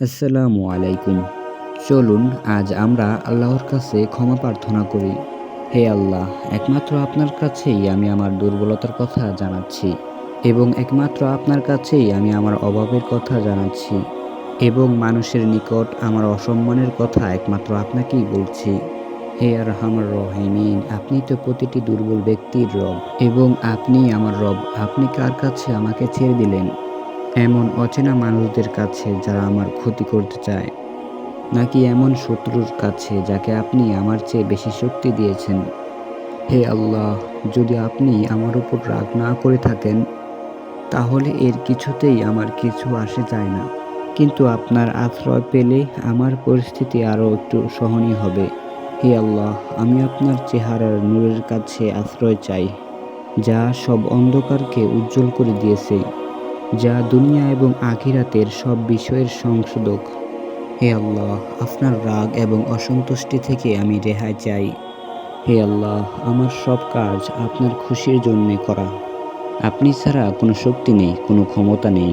আসসালামু আলাইকুম। চলুন আজ আমরা আল্লাহর কাছে ক্ষমা প্রার্থনা করি। হে আল্লাহ, একমাত্র আপনার কাছেই আমি আমার দুর্বলতার কথা জানাচ্ছি এবং একমাত্র আপনার কাছেই আমি আমার অভাবের কথা জানাচ্ছি এবং মানুষের নিকট আমার অসম্মানের কথা একমাত্র আপনাকেই বলছি। হে আরহামার রহিমিন, আপনি তো প্রতিটি দুর্বল ব্যক্তির রব এবং আপনি আমার রব। আপনি কার কাছে আমাকে ছেড়ে দিলেন? এমন অচেনা মানুষদের কাছে যারা আমার ক্ষতি করতে চায়, নাকি এমন শত্রুর কাছে যাকে আপনি আমার চেয়ে বেশি শক্তি দিয়েছেন? হে আল্লাহ, যদি আপনি আমার উপর রাগ না করে থাকেন তাহলে এর কিছুতেই আমার কিছু আসে যায় না, কিন্তু আপনার আশ্রয় পেলে আমার পরিস্থিতি আরও একটু সহনীয় হবে। হে আল্লাহ, আমি আপনার চেহারার নূরের কাছে আশ্রয় চাই, যা সব অন্ধকারকে উজ্জ্বল করে দিয়েছে, যা দুনিয়া এবং আখিরাতের সব বিষয়ের সংশোধক। হে আল্লাহ, আপনার রাগ এবং অসন্তুষ্টি থেকে আমি রেহাই চাই। হে আল্লাহ, আমার সব কাজ আপনার খুশির জন্যে করা। আপনি ছাড়া কোনো শক্তি নেই, কোনো ক্ষমতা নেই।